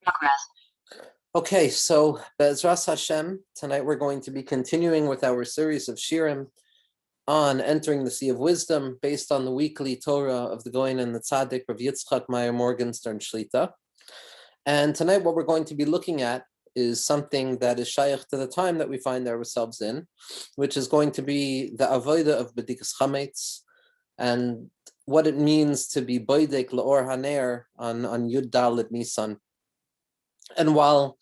Progress. Okay, so Be'ezras Hashem, tonight we're going to be continuing with our series of shirim on entering the Sea of Wisdom based on the weekly Torah of the Goin and the Tzaddik of Yitzchak Meyer Morgenstern Shlita. And tonight what we're going to be looking at is something that is shaykh to the time that we find ourselves in, which is going to be the avodah of Bedikas Chametz and what it means to be boidek le'or haner on Yud Dalet Nisan. And while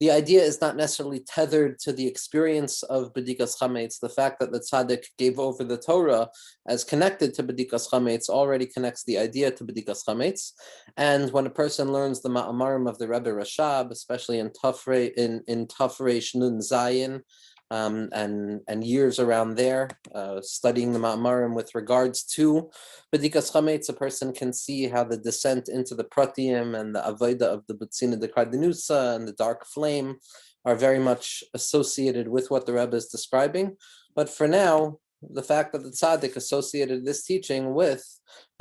the idea is not necessarily tethered to the experience of Bedikas Chametz, the fact that the Tzaddik gave over the Torah as connected to Bedikas Chametz already connects the idea to Bedikas Chametz. And when a person learns the Ma'amarim of the Rebbe Rashab, especially in Tafrei Nun Zayin, and years around there, studying the Ma'amarim with regards to Bedikas Chametz, a person can see how the descent into the Pratim and the Avodah of the Butzina de Kardenusa and the dark flame are very much associated with what the Rebbe is describing. But for now, the fact that the Tzaddik associated this teaching with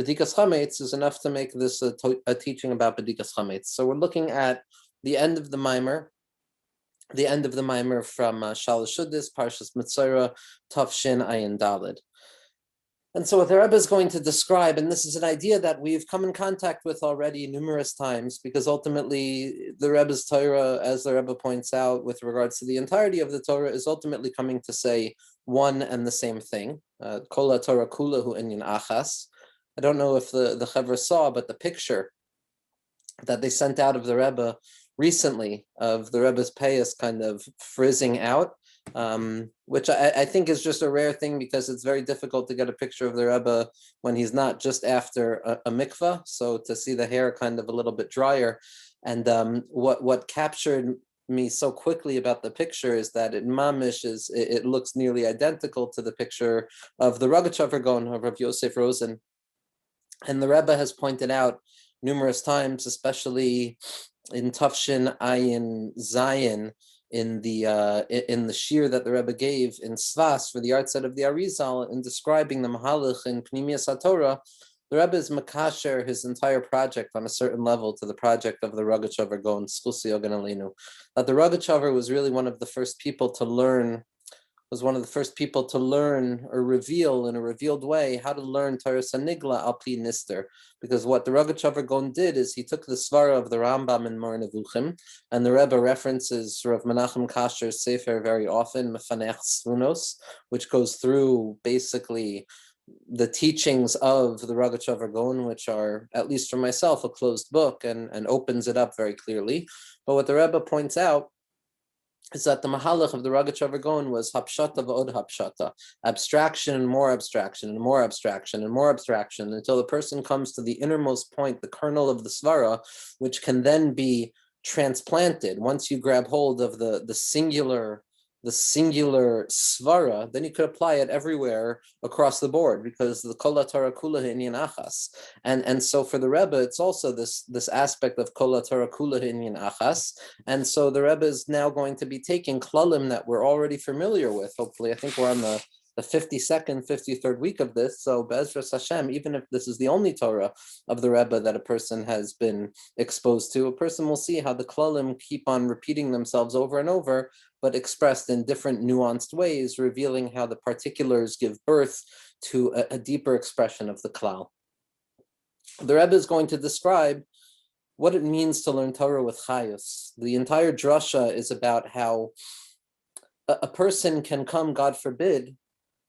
Bedikas Chametz is enough to make this a teaching about Bedikas Chametz. So we're looking at the end of the Maimer, from Shalosh Shuddis, Parshas Mitzorah, Tafshin Ayin Daled. And so what the Rebbe is going to describe, and this is an idea that we've come in contact with already numerous times, because ultimately the Rebbe's Torah, as the Rebbe points out, with regards to the entirety of the Torah, is ultimately coming to say one and the same thing. Kol Torah kulahu inyan achas. I don't know if the Chevra saw, but the picture that they sent out of the Rebbe recently of the Rebbe's payas kind of frizzing out, which I think is just a rare thing because it's very difficult to get a picture of the Rebbe when he's not just after a mikvah. So to see the hair kind of a little bit drier. And what captured me so quickly about the picture is that it looks nearly identical to the picture of the Rogachover Gaon of Rav Yosef Rosen. And the Rebbe has pointed out numerous times, especially in Tafshin Ayin Zayin, in the shir that the Rebbe gave in Svas for the art set of the Arizal, in describing the Mahalach in Pnimiyas HaTorah, the Rebbe is makasher his entire project on a certain level to the project of the Rogachover Gaon, Schusi Ogan Aleinu. That the Rogachover was really one of the first people to learn or reveal in a revealed way how to learn Torah Sanigla al pi Nister. Because what the Rogachover Gaon did is he took the svara of the Rambam in Moreh Nevuchim, and the Rebbe references Rav Menachem Kasher's Sefer very often, Mefanech Svunos, which goes through basically the teachings of the Rogachover Gaon, which are, at least for myself, a closed book and opens it up very clearly. But what the Rebbe points out is that the mahalach of the Rogachover Gaon was hapshata v'od hapshata, abstraction and more abstraction and more abstraction and more abstraction, until the person comes to the innermost point, the kernel of the svara, which can then be transplanted. Once you grab hold of the singular svara, then you could apply it everywhere across the board, because the kol Torah kula inyan achas. And so for the Rebbe, it's also this aspect of kol Torah kula inyan achas. And so the Rebbe is now going to be taking klalim that we're already familiar with. Hopefully, I think we're on the 52nd, 53rd week of this. So Be'ezras Hashem, even if this is the only Torah of the Rebbe that a person has been exposed to, a person will see how the klalim keep on repeating themselves over and over, but expressed in different nuanced ways, revealing how the particulars give birth to a deeper expression of the klal. The Rebbe is going to describe what it means to learn Torah with chayus. The entire drasha is about how a person can come, God forbid,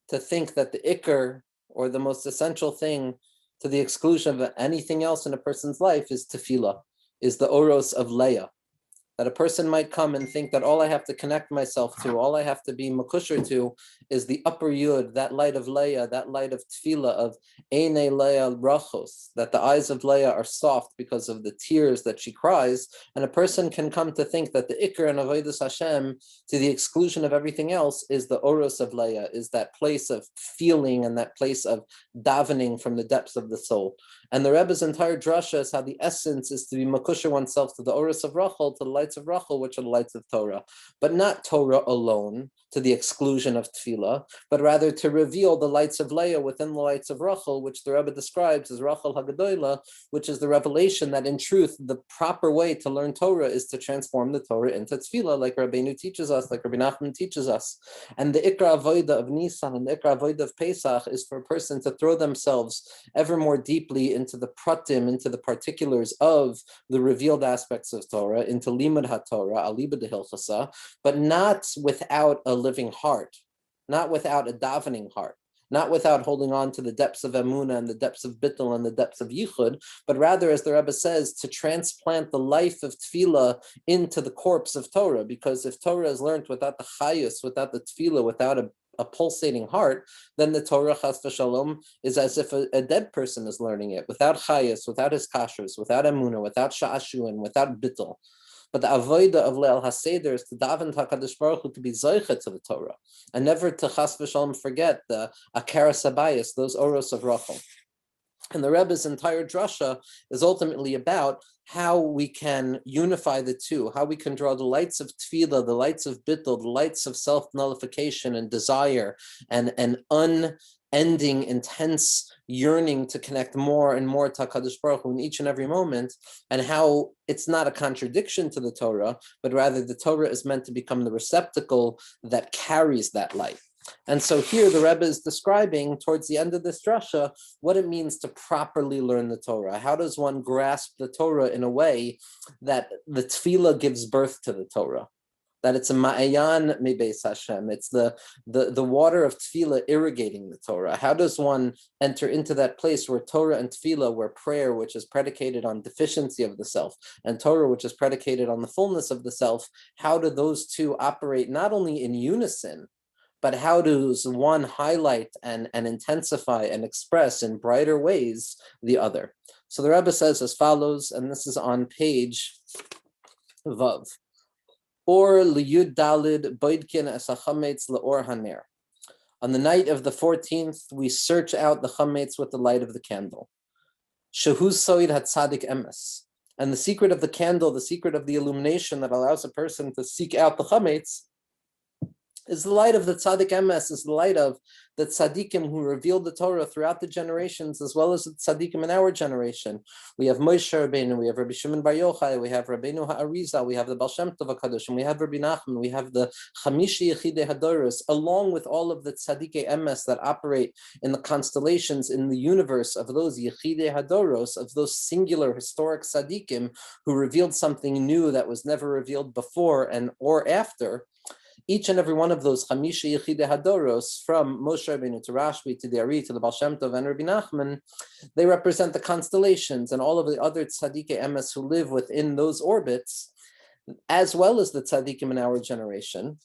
to think that the ikar, or the most essential thing, to the exclusion of anything else in a person's life, is tefillah, is the oros of Leah. That a person might come and think that all I have to connect myself to, all I have to be makusher to, is the upper yud, that light of Leah, that light of tefillah, of einei Leah rachos, that the eyes of Leah are soft because of the tears that she cries. And a person can come to think that the ikar and avodas Hashem, to the exclusion of everything else, is the oros of Leah, is that place of feeling and that place of davening from the depths of the soul. And the Rebbe's entire drasha is how the essence is to be makusher oneself to the oros of Rachel, to the lights of Rachel, which are the lights of Torah. But not Torah alone, to the exclusion of tefillah, but rather to reveal the lights of Leah within the lights of Rachel, which the Rebbe describes as Rachel Hagadoila, which is the revelation that in truth, the proper way to learn Torah is to transform the Torah into tefillah, like Rabbeinu teaches us, like Rabbi Nachman teaches us. And the Ikra Avodah of Nisan and the Ikra Avodah of Pesach is for a person to throw themselves ever more deeply into the pratim, into the particulars of the revealed aspects of Torah, into Limud HaTorah, Aliba de Hilchasa, but not without a living heart, not without a davening heart, not without holding on to the depths of Emunah and the depths of Bittul and the depths of Yichud, but rather, as the Rebbe says, to transplant the life of Tefillah into the corpse of Torah, because if Torah is learned without the Chayus, without the Tefillah, without a pulsating heart, then the Torah, chas v'shalom, is as if a dead person is learning it, without Chayus, without his kashrus, without Emunah, without Sha'ashuin, without Bittul. But the avodah of Leil HaSeder is to daven HaKadosh Baruch Hu to be zoicha to the Torah, and never to chas v'shalom forget the akaras habayis, those oros of Rachel. And the Rebbe's entire drasha is ultimately about how we can unify the two, how we can draw the lights of tefillah, the lights of bittul, the lights of self-nullification and desire, and an unending, intense yearning to connect more and more to HaKadosh Baruch Hu in each and every moment, and how it's not a contradiction to the Torah, but rather the Torah is meant to become the receptacle that carries that light. And so here the Rebbe is describing towards the end of this drasha what it means to properly learn the Torah. How does one grasp the Torah in a way that the tefillah gives birth to the Torah? That it's a ma'ayan mibeis Hashem. It's the water of tefillah irrigating the Torah. How does one enter into that place where Torah and tefillah, where prayer, which is predicated on deficiency of the self, and Torah, which is predicated on the fullness of the self, how do those two operate not only in unison, but how does one highlight and intensify and express in brighter ways the other? So the Rebbe says as follows, and this is on page Vav. Or liyud dalid boidkin es hachametz leor haner. On the night of the 14th, we search out the chametz with the light of the candle. Shehu soid hatzadik emes. And the secret of the candle, the secret of the illumination that allows a person to seek out the chametz, is the light of the tzaddik emes, is the light of the tzaddikim who revealed the Torah throughout the generations, as well as the tzaddikim in our generation. We have Moshe Rabbeinu, we have Rabbi Shimon Bar Yochai, we have Rabbeinu Ha'arizal, we have the Baal Shem Tov HaKadosh, and we have Rabbi Nachman, we have the Chamishi Yechidei Hadoros, along with all of the tzaddikei emes that operate in the constellations in the universe of those Yechidei Hadoros, of those singular historic tzaddikim who revealed something new that was never revealed before and or after. Each and every one of those Chamisha Yechidei Hadoros, from Moshe Rabbeinu to Rashbi to the Ari to the Baal Shem Tov and Rabbi Nachman, they represent the constellations and all of the other Tzadikei Emes who live within those orbits, as well as the Tzadikim in our generation.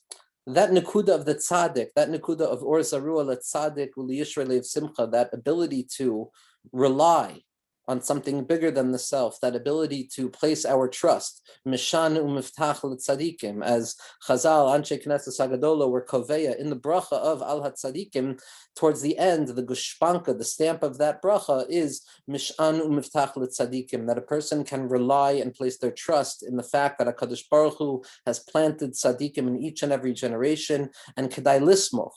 That Nekuda of the Tzadik, that Nekuda of Or Zarua LeTzadik U'Liyishrei Lev Simcha, that ability to rely on something bigger than the self, that ability to place our trust, Mishan u'miftach l'tzadikim, as Chazal, Anshe Knesset Hagadola, were koveya in the bracha of Al HaTzadikim, towards the end, the gushpanka, the stamp of that bracha is Mishan u'miftach l'tzadikim, that a person can rely and place their trust in the fact that HaKadosh Baruch Hu has planted tzadikim in each and every generation, and kedai lismoch,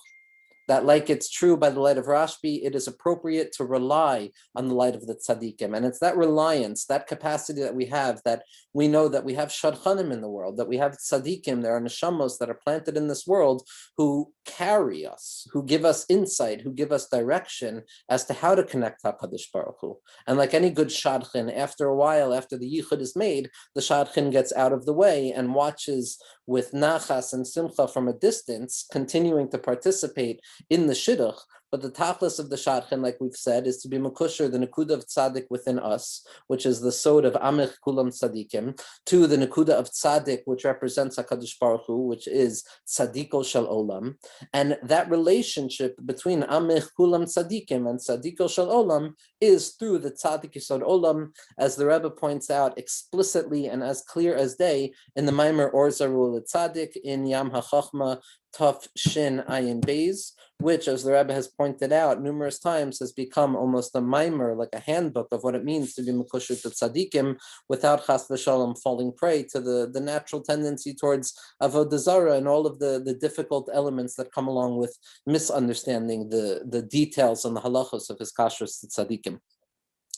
that like it's true by the light of Rashbi, it is appropriate to rely on the light of the tzaddikim. And it's that reliance, that capacity that we have, that we know that we have shadchanim in the world, that we have tzaddikim, there are neshamos that are planted in this world who carry us, who give us insight, who give us direction as to how to connect HaKadosh Baruch Hu. And like any good shadchan, after a while, after the yichud is made, the shadchan gets out of the way and watches with nachas and simcha from a distance, continuing to participate in the shidduch. But the tachlis of the shadchan, like we've said, is to be makusher, the nekuda of tzaddik within us, which is the sod of amich kulam tzaddikim, to the nekuda of tzaddik, which represents HaKadosh Baruch Hu, which is tzadiko shel olam. And that relationship between amich kulam tzaddikim and tzadiko shel olam is through the tzaddik yisod olam, as the Rebbe points out explicitly and as clear as day in the Maimer Or Zarul Tzaddik in Yam HaChachma Tuf Shin Ayin Beis, which, as the Rebbe has pointed out numerous times, has become almost a mimer, like a handbook of what it means to be Mekushut Tzadikim, without Chas v'Shalom falling prey to the natural tendency towards Avodah Zarah and all of the difficult elements that come along with misunderstanding the details and the halachos of his kashrus tzadikim.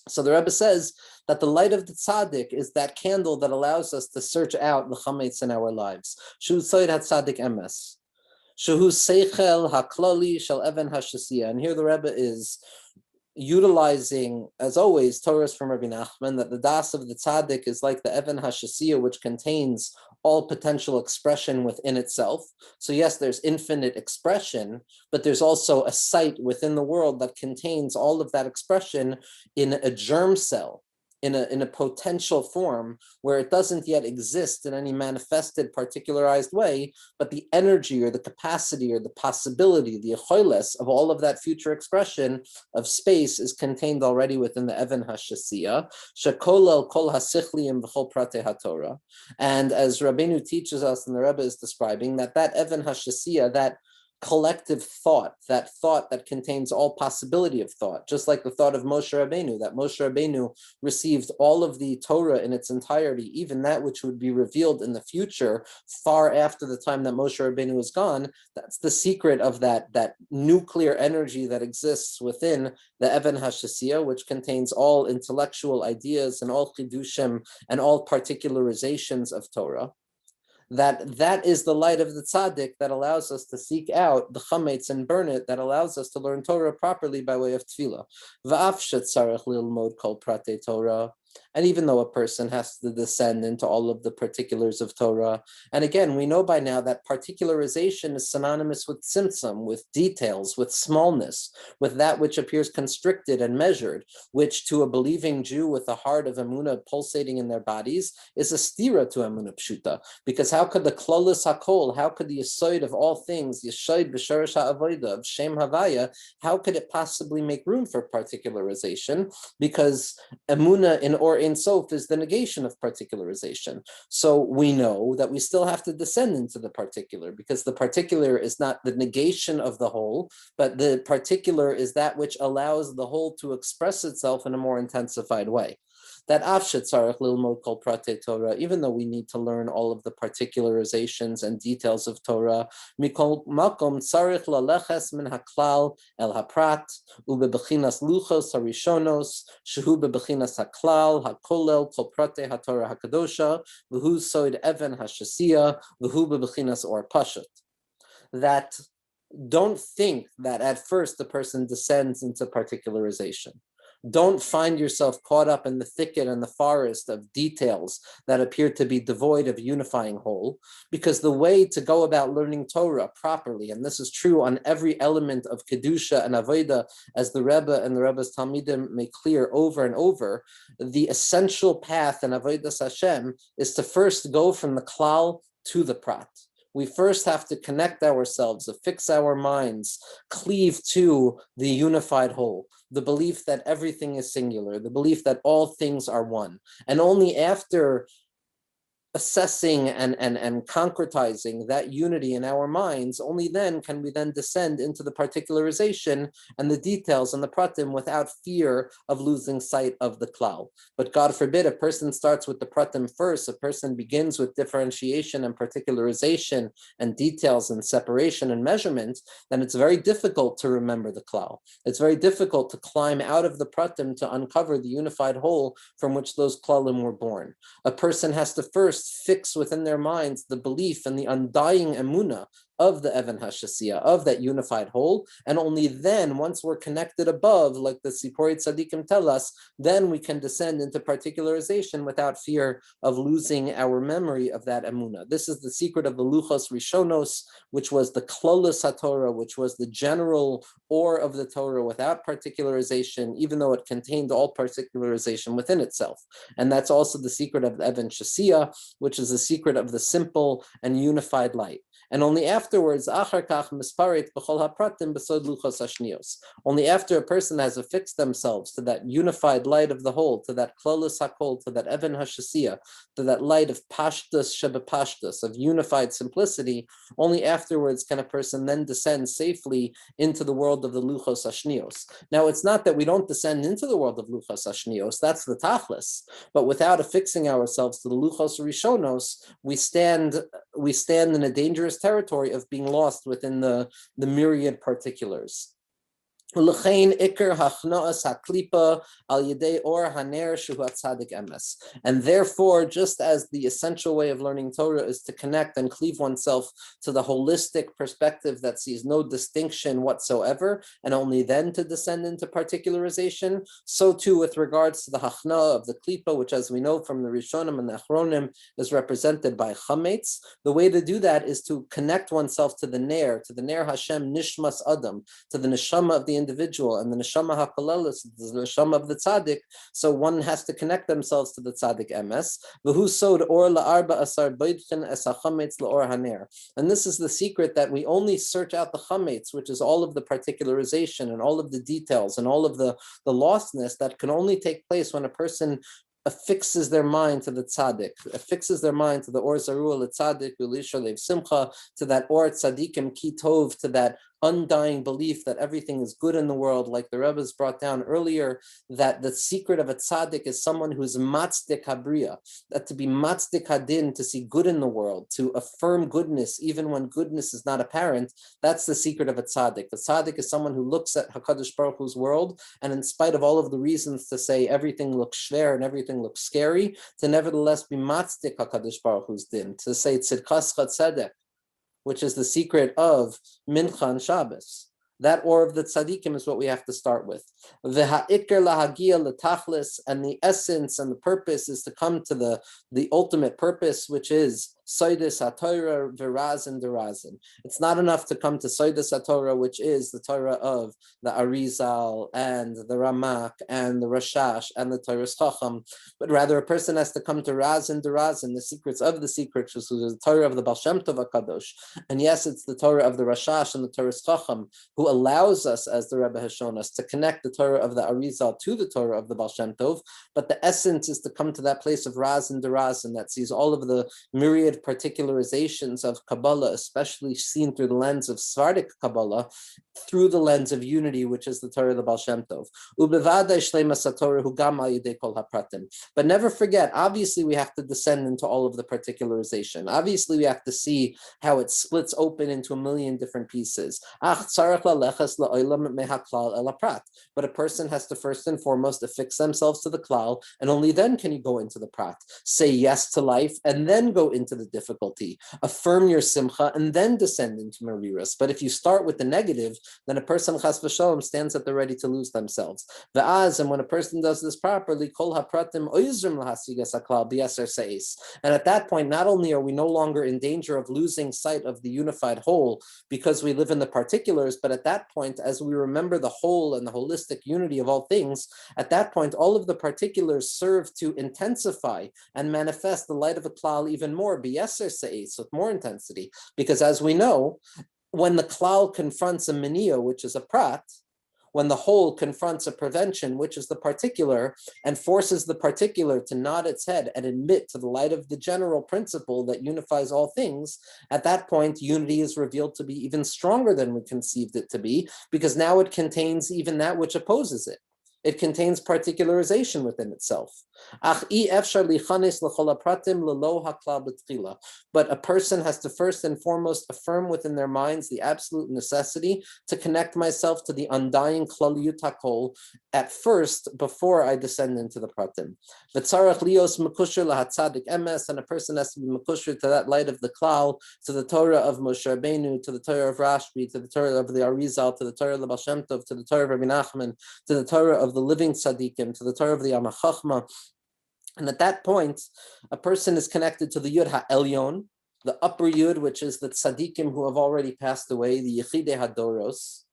So the Rebbe says that the light of the tzaddik is that candle that allows us to search out the chametz in our lives. Shu soid tzaddik emes. Shehu seichel haklali shel even hashasiya. And here the Rebbe is utilizing, as always, Torahs from Rabbi Nachman, that the das of the tzaddik is like the even hashasiya, which contains all potential expression within itself. So yes, there's infinite expression, but there's also a site within the world that contains all of that expression in a germ cell, in a potential form where it doesn't yet exist in any manifested, particularized way, but the energy or the capacity or the possibility, the echoiles of all of that future expression of space is contained already within the Even HaShasiya, shekolel kol hasichliim v'chol prate haTorah. And as Rabbeinu teaches us, and the Rebbe is describing, that Even HaShasiya, that collective thought that contains all possibility of thought, just like the thought of Moshe Rabbeinu, that Moshe Rabbeinu received all of the Torah in its entirety, even that which would be revealed in the future, far after the time that Moshe Rabbeinu is gone. That's the secret of that nuclear energy that exists within the Even HaShasiya, which contains all intellectual ideas and all chidushim and all particularizations of Torah. That is the light of the tzaddik that allows us to seek out the chametz and burn it, that allows us to learn Torah properly by way of tefillah. V'af shetzarech lilmod kol prate Torah. And even though a person has to descend into all of the particulars of Torah, and again, we know by now that particularization is synonymous with tzimtzum, with details, with smallness, with that which appears constricted and measured, which to a believing Jew with the heart of Emunah pulsating in their bodies is a stira to Emunah Pshuta. Because how could the klolis hakol, how could the yesod of all things, yesod b'sharash ha'avodah, of shem havaya, how could it possibly make room for particularization? Because Emunah in or in Sof is the negation of particularization. So we know that we still have to descend into the particular, because the particular is not the negation of the whole, but the particular is that which allows the whole to express itself in a more intensified way. That afshet tzarech lilmod kol prate Torah, even though we need to learn all of the particularizations and details of Torah, mikol makom tzarech laleches min haklal el haprat ubebechinas luchos harishonos shehu bebechinas haklal hakolel kol prate haTorah hakadosha v'hu soid even hashasiya v'hu bebechinas or pashat. That don't think that at first the person descends into particularization. Don't find yourself caught up in the thicket and the forest of details that appear to be devoid of unifying whole, because the way to go about learning Torah properly, and this is true on every element of Kedusha and Avodah, as the Rebbe and the Rebbe's Talmidim make clear over and over, the essential path in Avodas Hashem is to first go from the klal to the prat. We first have to connect ourselves, affix our minds, cleave to the unified whole, the belief that everything is singular, the belief that all things are one. And only after assessing and concretizing that unity in our minds, only then can we then descend into the particularization and the details and the pratim without fear of losing sight of the klal. But God forbid, a person starts with the pratim first, a person begins with differentiation and particularization and details and separation and measurement, then it's very difficult to remember the klal. It's very difficult to climb out of the pratim to uncover the unified whole from which those klalim were born. A person has to first fix within their minds the belief and the undying emunah of the Even HaShasiya, of that unified whole, and only then, once we're connected above, like the Sipori Tzadikim tell us, then we can descend into particularization without fear of losing our memory of that emunah. This is the secret of the Luchos Rishonos, which was the Klolos HaTorah, which was the general ore of the Torah without particularization, even though it contained all particularization within itself. And that's also the secret of the Even Shasiya, which is the secret of the simple and unified light. And only afterwards, achar kach misparit b'chol hapratim b'sod luchos hashnios. Only after a person has affixed themselves to that unified light of the whole, to that klolus hakol, to that even hashasiya, to that light of pashtus shebepashtus, of unified simplicity, only afterwards can a person then descend safely into the world of the luchos hashnios. Now, it's not that we don't descend into the world of luchos hashnios, that's the tachlis, but without affixing ourselves to the luchos rishonos, we stand in a dangerous territory of being lost within the myriad particulars. And therefore, just as the essential way of learning Torah is to connect and cleave oneself to the holistic perspective that sees no distinction whatsoever, and only then to descend into particularization, so too with regards to the hachna of the klipa, which, as we know from the Rishonim and the Achronim, is represented by chametz. The way to do that is to connect oneself to the Ner Hashem Nishmas Adam, to the neshama of the individual, and the neshama hakalelis, the neshama of the tzaddik. So one has to connect themselves to the tzaddik emes. V'hu sod or la'arba asar beidchen es hachametz la'or haner. And this is the secret, that we only search out the chametz, which is all of the particularization and all of the details and all of the lostness that can only take place when a person affixes their mind to the tzaddik, affixes their mind to the or zarua l'tzaddik u'lisha lev simcha, to that or tzaddikim ki tov, to that undying belief that everything is good in the world, like the Rebbe's brought down earlier, that the secret of a tzaddik is someone who's matzdik habriya, that to be matzdik hadin, to see good in the world, to affirm goodness even when goodness is not apparent. That's the secret of a tzaddik. The tzaddik is someone who looks at HaKadosh Baruch Hu's world, and in spite of all of the reasons to say everything looks shver and everything looks scary, to nevertheless be matzdik HaKadosh Baruch Hu's din, to say tzidkas tzedek, which is the secret of Mincha and Shabbos. That or of the tzaddikim is what we have to start with. V'ha'ikr lahagia l'tachlis, and the essence and the purpose is to come to the ultimate purpose, which is Soidus HaTorah v'razin derazin. It's not enough to come to Soidus HaTorah, which is the Torah of the Arizal and the Ramak and the Rashash and the Torah Chacham, but rather a person has to come to Razin derazin, the secrets of the secrets, which is the Torah of the Baal Shem Tov HaKadosh. And yes, it's the Torah of the Rashash and the Torah Chacham, who allows us, as the Rebbe has shown us, to connect the Torah of the Arizal to the Torah of the Baal Shem Tov, but the essence is to come to that place of Razin derazin that sees all of the myriad particularizations of Kabbalah, especially seen through the lens of Sephardic Kabbalah, through the lens of unity, which is the Torah of the Baal Shem Tov. But never forget, obviously we have to descend into all of the particularization. Obviously we have to see how it splits open into a million different pieces. But a person has to first and foremost affix themselves to the klal, and only then can you go into the prat. Say yes to life, and then go into the difficulty. Affirm your simcha, and then descend into mariras. But if you start with the negative, then a person chas v'shalom stands at the ready to lose themselves. And when a person does this properly, kol hapratim oizrim lahasigas haklal b'yaser seis. And at that point, not only are we no longer in danger of losing sight of the unified whole because we live in the particulars, but at that point, as we remember the whole and the holistic unity of all things, at that point, all of the particulars serve to intensify and manifest the light of the klal even more, b'yaser seis, with more intensity. Because as we know, when the klal confronts a mania, which is a prat, when the whole confronts a prevention, which is the particular, and forces the particular to nod its head and admit to the light of the general principle that unifies all things, at that point, unity is revealed to be even stronger than we conceived it to be, because now it contains even that which opposes it. It contains particularization within itself. But a person has to first and foremost affirm within their minds the absolute necessity to connect myself to the undying klaliyut hakol at first, before I descend into the pratim. And a person has to be makusher to that light of the klal, to the Torah of Moshe Rabbeinu, to the Torah of Rashbi, to the Torah of the Arizal, to the Torah of the Baal Shem Tov, to the Torah of Rabbi Nachman, to the Torah of the living tzaddikim, to the Torah of the Yama Chachma. And at that point, a person is connected to the Yud HaElyon, the upper Yud, which is the tzaddikim who have already passed away, the Yechidei HaDoros.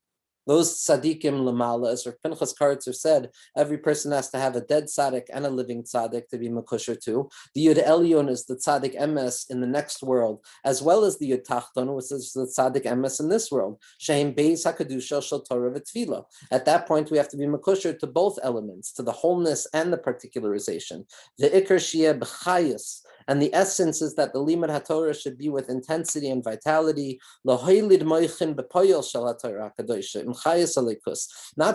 Those tzaddikim lamala, as Pinchas Karitzer said, every person has to have a dead tzaddik and a living tzaddik to be makusher to. The Yud Elyon is the tzaddik emes in the next world, as well as the Yud Tachton, which is the tzaddik emes in this world. Shehem beis hakadusha shel Torah v'tefillah. At that point, we have to be makusher to both elements, to the wholeness and the particularization. The ikar shia b'chayis. And the essence is that the limud haTorah should be with intensity and vitality. Not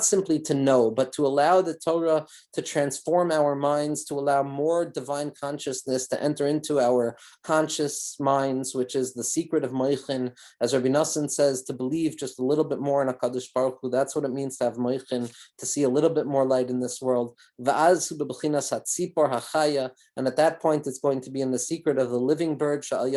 simply to know, but to allow the Torah to transform our minds, to allow more divine consciousness to enter into our conscious minds, which is the secret of Moichin. As Rabbi Nassan says, to believe just a little bit more in HaKadosh Baruch Hu. That's what it means to have Moichin, to see a little bit more light in this world. And at that point, it's going to be in the secret of the living bird. And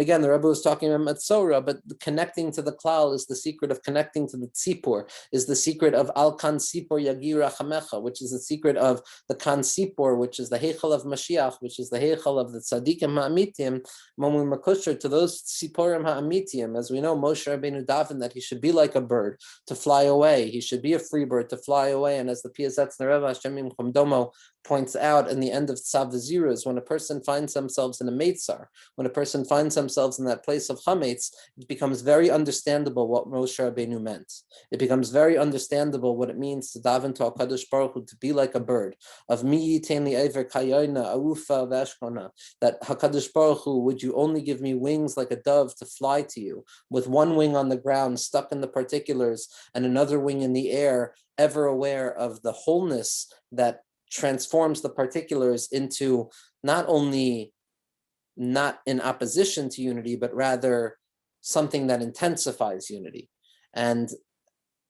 again, the Rebbe was talking about Metzora, but connecting to the klal is the secret of connecting to the tzipor, is the secret of al kan sipor yagira chamecha, which is the secret of the kan sipor, which is the heichal of Mashiach, which is the heichal of the tzaddikim ha'amitim. When we makusher to those tziporim ha'amitim, as we know, Moshe Rabbeinu davened that he should be like a bird to fly away. He should be a free bird to fly away. And as the Piazetz Rebbe Hashem Yimchom Domo points out in the end of Tzav V'Ziruz, when a person finds themselves in a Meitzar, when a person finds themselves in that place of Chametz, it becomes very understandable what Moshe Rabbeinu meant. It becomes very understandable what it means to daven to HaKadosh Baruch Hu, to be like a bird, of mi yitain li ever kayayna, awufa v'eshkona, that HaKadosh Baruch Hu, would you only give me wings like a dove to fly to you, with one wing on the ground, stuck in the particulars, and another wing in the air, ever aware of the wholeness that transforms the particulars into not only not in opposition to unity, but rather something that intensifies unity. And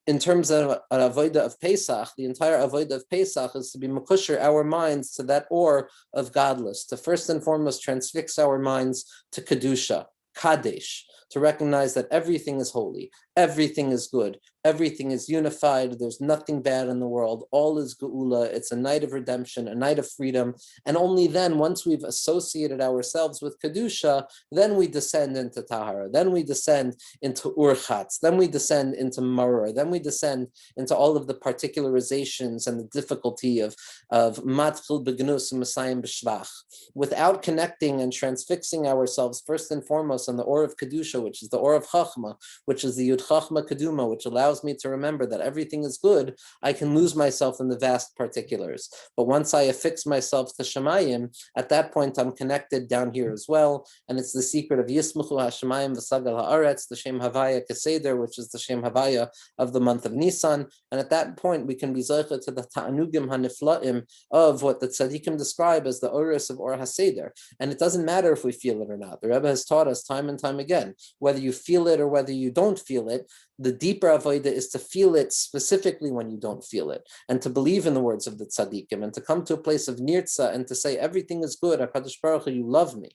in terms of an avodah of Pesach, the entire avodah of Pesach is to be makusher our minds to that or of godless, to first and foremost transfix our minds to kedusha, kadesh, to recognize that everything is holy, everything is good, everything is unified, there's nothing bad in the world, all is geula, it's a night of redemption, a night of freedom, and only then, once we've associated ourselves with Kedusha, then we descend into Tahara, then we descend into Urchatz, then we descend into Maror, then we descend into all of the particularizations and the difficulty of Matchil Begnus and Masayim B'Shvach, without connecting and transfixing ourselves first and foremost on the Or of Kedusha, which is the Or of Chachma, which is the Yud Chachma Keduma, which allows me to remember that everything is good. I can lose myself in the vast particulars. But once I affix myself to Shemayim, at that point I'm connected down here as well. And it's the secret of Yismuchu HaShemayim V'Sagal Haaretz, the Shem Havaya Keseder, which is the Shem Havaya of the month of Nisan. And at that point, we can be Zeicha to the Ta'anugim HaNifla'im of what the Tzaddikim describe as the Oris of Or HaSeder. And it doesn't matter if we feel it or not. The Rebbe has taught us time and time again, whether you feel it or whether you don't feel it, the deeper avodah is to feel it specifically when you don't feel it, and to believe in the words of the tzaddikim, and to come to a place of nirtza, and to say, everything is good, HaKadosh Baruch Hu, you love me.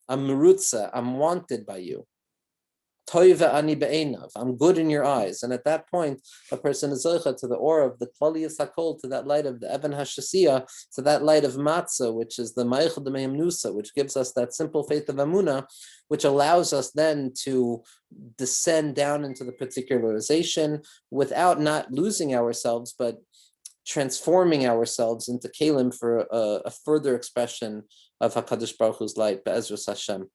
I'm merutza, I'm wanted by you. Toiva ani be'enav, I'm good in your eyes. And at that point, a person is zeicha to the aura of the Klali Sakol, to that light of the Eben HaShasiyah, to that light of Matzah, which is the Ma'echad Me'em Nusa, which gives us that simple faith of Amunah, which allows us then to descend down into the particularization without not losing ourselves, but transforming ourselves into Kalim for a further expression of HaKadosh Baruch Hu's light, Be'ezras Hashem.